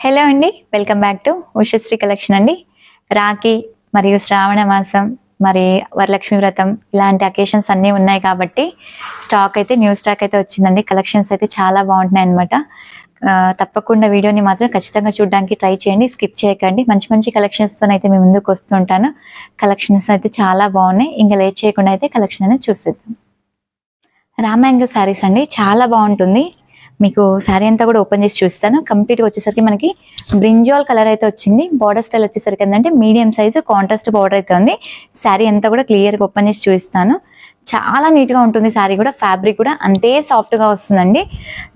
Hello అండి, welcome back to Ushasri collection అండి. రాఖీ మరియు శ్రావణ మాసం మరి వరలక్ష్మి వ్రతం ఇలాంటి అకేషన్స్ అన్నీ ఉన్నాయి కాబట్టి న్యూ స్టాక్ అయితే వచ్చిందండి. కలెక్షన్స్ అయితే చాలా బాగుంటున్నాయి అనమాట. తప్పకుండా వీడియోని మాత్రం ఖచ్చితంగా చూడడానికి ట్రై చేయండి, స్కిప్ చేయకండి. మంచి మంచి కలెక్షన్స్తో అయితే మేము ముందుకు వస్తుంటాను. కలెక్షన్స్ అయితే చాలా బాగున్నాయి. ఇంకా లేట్ చేయకుండా అయితే కలెక్షన్ అనేది చూసేద్దాం. రామాంగో శారీస్ అండి, చాలా బాగుంటుంది. మీకు శారీ అంతా కూడా ఓపెన్ చేసి చూస్తాను. కంప్లీట్గా వచ్చేసరికి మనకి బ్రింజాల్ కలర్ అయితే వచ్చింది. బార్డర్ స్టైల్ వచ్చేసరికి ఏంటంటే మీడియం సైజు కాంట్రాస్ట్ బార్డర్ అయితే ఉంది. శారీ అంతా కూడా క్లియర్గా ఓపెన్ చేసి చూపిస్తాను. చాలా నీట్గా ఉంటుంది శారీ కూడా. ఫ్యాబ్రిక్ కూడా అంతే సాఫ్ట్గా వస్తుందండి.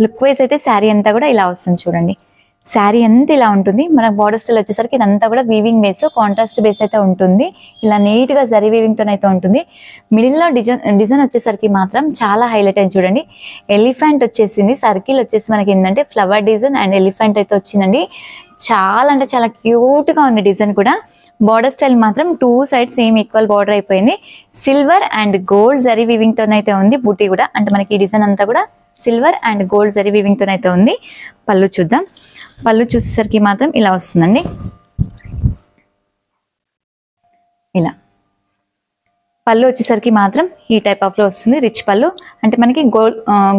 లుక్ వైజ్ అయితే శారీ అంతా కూడా ఇలా వస్తుంది చూడండి. శారీ అంతా ఇలా ఉంటుంది. మనకు బార్డర్ స్టైల్ వచ్చేసరికి ఇదంతా కూడా వీవింగ్ బేస్, కాంట్రాస్ట్ బేస్ అయితే ఉంటుంది. ఇలా నీట్గా జరీ వీవింగ్తో అయితే ఉంటుంది. మిడిల్లో డిజైన్ వచ్చేసరికి మాత్రం చాలా హైలైట్ అయింది చూడండి. ఎలిఫెంట్ వచ్చేసింది, సర్కిల్ వచ్చేసి మనకి ఏంటంటే ఫ్లవర్ డిజైన్ అండ్ ఎలిఫెంట్ అయితే వచ్చిందండి. చాలా అంటే చాలా క్యూట్గా ఉంది డిజైన్ కూడా. బార్డర్ స్టైల్ మాత్రం two side same equal border అయిపోయింది. సిల్వర్ అండ్ గోల్డ్ జరీ వీవింగ్తో అయితే ఉంది. బూటీ కూడా అంటే మనకి ఈ డిజైన్ అంతా కూడా సిల్వర్ అండ్ గోల్డ్ జరీ వీవింగ్తో అయితే ఉంది. పళ్ళు చూద్దాం. పళ్ళు చూసేసరికి మాత్రం ఇలా వస్తుందండి. ఇలా పళ్ళు వచ్చేసరికి మాత్రం ఈ టైప్ ఆఫ్ లో వస్తుంది. రిచ్ పళ్ళు అంటే మనకి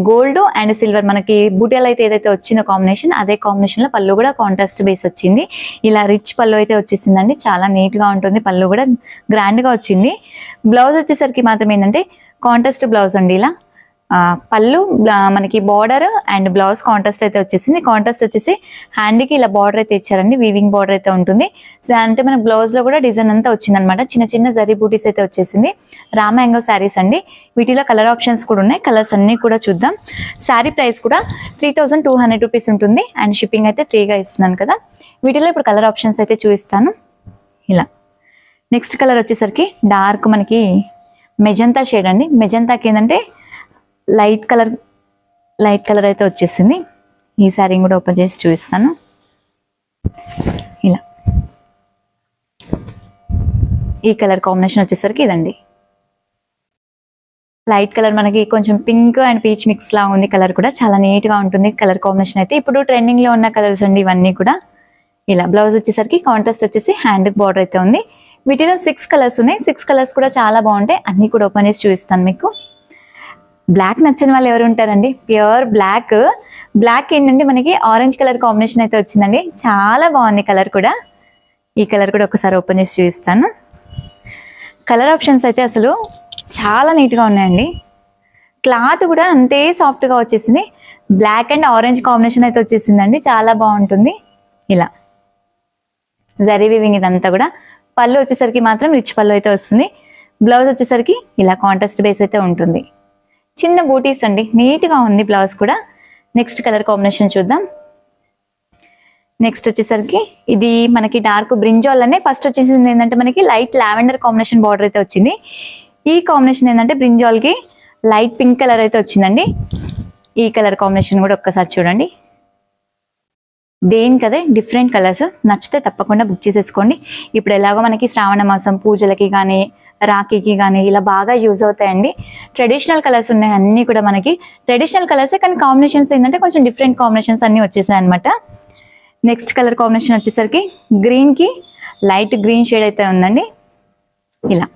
గోల్డ్ అండ్ సిల్వర్ మనకి బూటీలు అయితే ఏదైతే వచ్చిందో కాంబినేషన్, అదే కాంబినేషన్ లో పళ్ళు కూడా కాంట్రాస్ట్ బేస్ వచ్చింది. ఇలా రిచ్ పళ్ళు అయితే వచ్చేసిందండి. చాలా నీట్ గా ఉంటుంది. పళ్ళు కూడా గ్రాండ్ గా వచ్చింది. బ్లౌజ్ వచ్చేసరికి మాత్రం ఏంటంటే కాంట్రాస్ట్ బ్లౌజ్ అండి. ఇలా పళ్ళు మనకి బార్డర్ అండ్ బ్లౌజ్ కాంట్రాస్ట్ అయితే వచ్చేసింది. కాంట్రాస్ట్ వచ్చేసి హ్యాండ్కి ఇలా బార్డర్ అయితే ఇచ్చారండి. వీవింగ్ బార్డర్ అయితే ఉంటుంది. అంటే మన బ్లౌజ్ లో కూడా డిజైన్ అంతా వచ్చిందనమాట. చిన్న చిన్న జరీ బూటీస్ అయితే వచ్చేసింది. రామాంగో శారీస్ అండి. వీటిలో కలర్ ఆప్షన్స్ కూడా ఉన్నాయి. కలర్స్ అన్ని కూడా చూద్దాం. శారీ ప్రైస్ కూడా 3200 రూపీస్ ఉంటుంది అండ్ షిప్పింగ్ అయితే ఫ్రీగా ఇస్తున్నాను కదా. వీటిలో ఇప్పుడు కలర్ ఆప్షన్స్ అయితే చూపిస్తాను. ఇలా నెక్స్ట్ కలర్ వచ్చేసరికి డార్క్ మనకి మెజంతా షేడ్ అండి. మెజంతాకి ఏంటంటే లైట్ కలర్ అయితే వచ్చేసింది. ఈ శారీ కూడా ఓపెన్ చేసి చూపిస్తాను. ఇలా ఈ కలర్ కాంబినేషన్ వచ్చేసరికి ఇదండి. లైట్ కలర్ మనకి కొంచెం పింక్ అండ్ పీచ్ మిక్స్ లా ఉంది. కలర్ కూడా చాలా నీట్ గా ఉంటుంది. కలర్ కాంబినేషన్ అయితే ఇప్పుడు ట్రెండింగ్ లో ఉన్న కలర్స్ అండి ఇవన్నీ కూడా. ఇలా బ్లౌజ్ వచ్చేసరికి కాంట్రాస్ట్ వచ్చేసి హ్యాండ్ బార్డర్ అయితే ఉంది. వీటిలో 6 కలర్స్ ఉన్నాయి. 6 కలర్స్ కూడా చాలా బాగుంటాయి. అన్ని కూడా ఓపెన్ చేసి చూపిస్తాను మీకు. బ్లాక్ నచ్చిన వాళ్ళు ఎవరు ఉంటారండి. ప్యూర్ బ్లాక్ ఏంటంటే మనకి ఆరెంజ్ కలర్ కాంబినేషన్ అయితే వచ్చిందండి. చాలా బాగుంది కలర్ కూడా. ఈ కలర్ కూడా ఒకసారి ఓపెన్ చేసి చూపిస్తాను. కలర్ ఆప్షన్స్ అయితే అసలు చాలా నీట్గా ఉన్నాయండి. క్లాత్ కూడా అంతే సాఫ్ట్గా వచ్చేసింది. బ్లాక్ అండ్ ఆరెంజ్ కాంబినేషన్ అయితే వచ్చేసిందండి. చాలా బాగుంటుంది. ఇలా జరీ వీవింగ్ ఇదంతా కూడా. పళ్ళు వచ్చేసరికి మాత్రం రిచ్ పళ్ళు అయితే వస్తుంది. బ్లౌజ్ వచ్చేసరికి ఇలా కాంట్రాస్ట్ బేస్ అయితే ఉంటుంది. చిన్న బూటీస్ అండి. నీట్గా ఉంది బ్లౌజ్ కూడా. నెక్స్ట్ కలర్ కాంబినేషన్ చూద్దాం. నెక్స్ట్ వచ్చేసరికి ఇది మనకి డార్క్ బ్రింజాల్ అనే ఫస్ట్ వచ్చేసింది ఏంటంటే మనకి లైట్ లావెండర్ కాంబినేషన్ బార్డర్ అయితే వచ్చింది. ఈ కాంబినేషన్ ఏంటంటే బ్రింజాల్కి లైట్ పింక్ కలర్ అయితే వచ్చిందండి. ఈ కలర్ కాంబినేషన్ కూడా ఒక్కసారి చూడండి. దేనికదే డిఫరెంట్ కలర్స్. నచ్చితే తప్పకుండా బుక్ చేసేసుకోండి. ఇప్పుడు ఎలాగో మనకి శ్రావణ మాసం పూజలకి కానీ రాఖీకి కానీ ఇలా బాగా యూజ్ అవుతాయండి. ట్రెడిషనల్ కలర్స్ ఉన్నాయి అన్నీ కూడా. మనకి ట్రెడిషనల్ కలర్సే కానీ కాంబినేషన్స్ ఏంటంటే కొంచెం డిఫరెంట్ కాంబినేషన్స్ అన్నీ వచ్చేసాయి అనమాట. నెక్స్ట్ కలర్ కాంబినేషన్ వచ్చేసరికి గ్రీన్కి లైట్ గ్రీన్ షేడ్ అయితే ఉందండి. ఇలా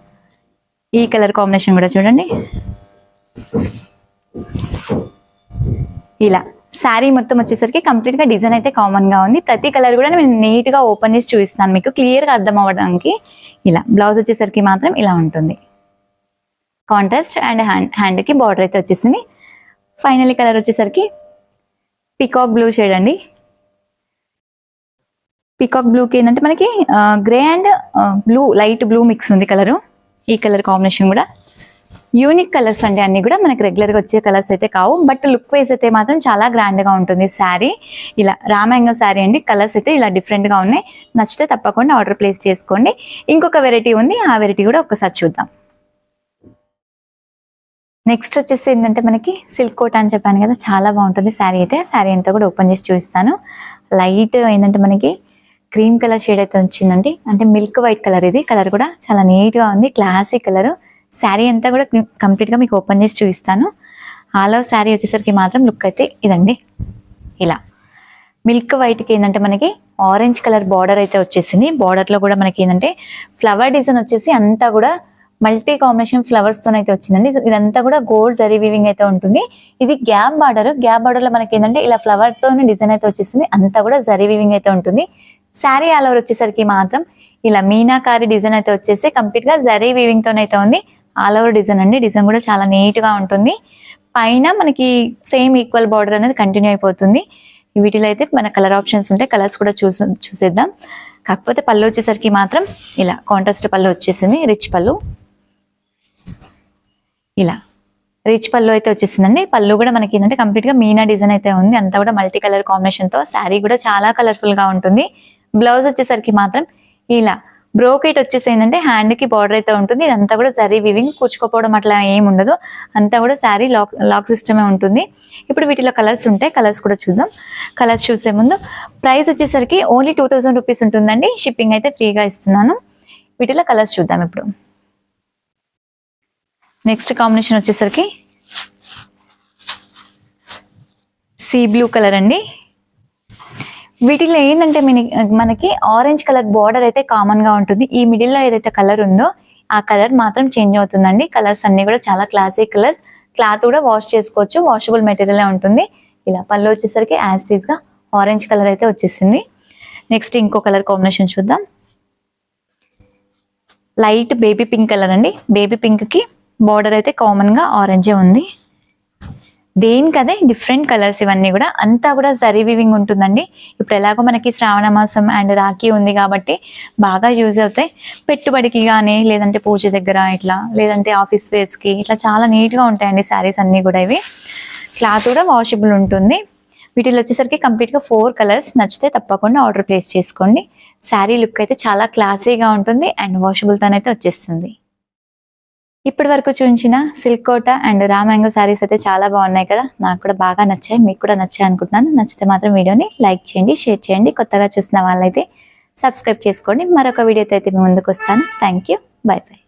ఈ కలర్ కాంబినేషన్ కూడా చూడండి. ఇలా శారీ మొత్తం వచ్చేసరికి కంప్లీట్గా డిజైన్ అయితే కామన్గా ఉంది. ప్రతి కలర్ కూడా నేను నీట్గా ఓపెన్ చేసి చూపిస్తాను మీకు క్లియర్గా అర్థం అవ్వడానికి. ఇలా బ్లౌజ్ వచ్చేసరికి మాత్రం ఇలా ఉంటుంది. కాంట్రాస్ట్ అండ్ హ్యాండ్కి బార్డర్ అయితే వచ్చేసింది. ఫైనల్ కలర్ వచ్చేసరికి పికాక్ బ్లూ షేడ్ అండి. పికాక్ బ్లూకి ఏంటంటే మనకి grey and blue light blue mix ఉంది కలరు. ఈ కలర్ కాంబినేషన్ కూడా యూనిక్ కలర్స్ అండి. అన్ని కూడా మనకి రెగ్యులర్గా వచ్చే కలర్స్ అయితే కావు. బట్ లుక్ వైజ్ అయితే మాత్రం చాలా గ్రాండ్గా ఉంటుంది శారీ. ఇలా రామాంగో శారీ అండి. కలర్స్ అయితే ఇలా డిఫరెంట్గా ఉన్నాయి. నచ్చితే తప్పకుండా ఆర్డర్ ప్లేస్ చేసుకోండి. ఇంకొక వెరైటీ ఉంది, ఆ వెరైటీ కూడా ఒక్కసారి చూద్దాం. నెక్స్ట్ వచ్చేసి ఏంటంటే మనకి సిల్క్ కోట్ అని చెప్పాను కదా, చాలా బాగుంటుంది శారీ అయితే. శారీ అంతా కూడా ఓపెన్ చేసి చూపిస్తాను. లైట్ ఏంటంటే మనకి క్రీమ్ కలర్ షేడ్ అయితే వచ్చిందండి. అంటే మిల్క్ వైట్ కలర్. ఇది కలర్ కూడా చాలా నీట్గా ఉంది. Classic colour. శారీ అంతా కూడా కంప్లీట్గా మీకు ఓపెన్ చేసి చూపిస్తాను. ఆల్ ఓవర్ శారీ వచ్చేసరికి మాత్రం లుక్ అయితే ఇదండి. ఇలా మిల్క్ వైట్కి ఏంటంటే మనకి ఆరెంజ్ కలర్ బార్డర్ అయితే వచ్చేసింది. బార్డర్ లో కూడా మనకి ఏంటంటే ఫ్లవర్ డిజైన్ వచ్చేసి అంతా కూడా మల్టీ కాంబినేషన్ ఫ్లవర్స్ తో అయితే వచ్చిందండి. ఇదంతా కూడా గోల్డ్ జరీ వీవింగ్ అయితే ఉంటుంది. ఇది గ్యాప్ బార్డర్ లో మనకి ఏంటంటే ఇలా ఫ్లవర్ తో డిజైన్ అయితే వచ్చేసింది. అంతా కూడా జరీ వీవింగ్ అయితే ఉంటుంది. శారీ ఆల్ ఓవర్ వచ్చేసరికి మాత్రం ఇలా మీనాకారి డిజైన్ అయితే వచ్చేసి కంప్లీట్ గా జరీ వీవింగ్ తోనైతే ఉంది. ఆల్ ఓవర్ డిజైన్ అండి. డిజైన్ కూడా చాలా నీట్ గా ఉంటుంది. పైన మనకి సేమ్ ఈక్వల్ బార్డర్ అనేది కంటిన్యూ అయిపోతుంది. వీటిలో అయితే మన కలర్ ఆప్షన్స్ ఉంటాయి. కలర్స్ కూడా చూసేద్దాం. కాకపోతే పళ్ళు వచ్చేసరికి మాత్రం ఇలా కాంట్రాస్ట్ పళ్ళు వచ్చేసింది. రిచ్ పళ్ళు, ఇలా రిచ్ పళ్ళు అయితే వచ్చేసిందండి. పళ్ళు కూడా మనకి ఏంటంటే కంప్లీట్ గా మీనా డిజైన్ అయితే ఉంది. అంతా కూడా మల్టీ కలర్ కాంబినేషన్ తో శారీ కూడా చాలా కలర్ఫుల్ గా ఉంటుంది. బ్లౌజ్ వచ్చేసరికి మాత్రం ఇలా బ్రోకెట్ వచ్చేసి ఏంటంటే హ్యాండ్ కి బార్డర్ అయితే ఉంటుంది. ఇదంతా కూడా జరీ వీవింగ్, కూర్చుకోపోవడం అట్లా ఏమి ఉండదు. అంతా కూడా శారీ లాక్ సిస్టమే ఉంటుంది. ఇప్పుడు వీటిలో కలర్స్ ఉంటాయి. కలర్స్ కూడా చూద్దాం. కలర్స్ చూసే ముందు ప్రైస్ వచ్చేసరికి ఓన్లీ 2000 రూపీస్ ఉంటుందండి. షిప్పింగ్ అయితే ఫ్రీగా ఇస్తున్నాను. వీటిలో కలర్స్ చూద్దాం ఇప్పుడు. నెక్స్ట్ కాంబినేషన్ వచ్చేసరికి సీ బ్లూ కలర్ అండి. వీటిలో ఏంటంటే మనకి ఆరెంజ్ కలర్ బార్డర్ అయితే కామన్ గా ఉంటుంది. ఈ మిడిల్ లో ఏదైతే కలర్ ఉందో ఆ కలర్ మాత్రం చేంజ్ అవుతుందండి. కలర్స్ అన్ని కూడా చాలా క్లాసిక్ కలర్స్. క్లాత్ కూడా వాష్ చేసుకోవచ్చు. వాషబుల్ మెటీరియల్ ఉంటుంది. ఇలా పళ్ళు వచ్చేసరికి యాజ్ ఇట్ ఈస్ గా ఆరెంజ్ కలర్ అయితే వచ్చేసింది. నెక్స్ట్ ఇంకో కలర్ కాంబినేషన్ చూద్దాం. లైట్ బేబీ పింక్ కలర్ అండి. బేబీ పింక్ కి బార్డర్ అయితే కామన్ గా ఆరెంజే ఉంది. దేనికదే డిఫరెంట్ కలర్స్ ఇవన్నీ కూడా. అంతా కూడా జరీ వీవింగ్ ఉంటుందండి. ఇప్పుడు ఎలాగో మనకి శ్రావణ మాసం అండ్ రాఖీ ఉంది కాబట్టి బాగా యూజ్ అవుతాయి. పెట్టుబడికి కానీ, లేదంటే పూజ దగ్గర ఇట్లా, లేదంటే ఆఫీస్ వేర్స్ కి ఇట్లా చాలా నీట్ గా ఉంటాయండి శారీస్ అన్ని కూడా. ఇవి క్లాత్ కూడా వాషబుల్ ఉంటుంది. వీటిలో వచ్చేసరికి కంప్లీట్ గా 4 కలర్స్. నచ్చితే తప్పకుండా ఆర్డర్ ప్లేస్ చేసుకోండి. శారీ లుక్ అయితే చాలా క్లాసీగా ఉంటుంది అండ్ వాషబుల్ తోనైతే వచ్చేస్తుంది. ఇప్పటి వరకు చూపించిన silk Kota and raw mango saris అయితే చాలా బాగున్నాయి కదా. నాకు కూడా బాగా నచ్చాయి. మీకు కూడా నచ్చాయి అనుకుంటున్నాను. నచ్చితే మాత్రం వీడియోని లైక్ చేయండి, షేర్ చేయండి. కొత్తగా చూసిన వాళ్ళైతే సబ్స్క్రైబ్ చేసుకోండి. మరొక వీడియోతో అయితే మీ ముందుకు వస్తాను. Thank you. By by.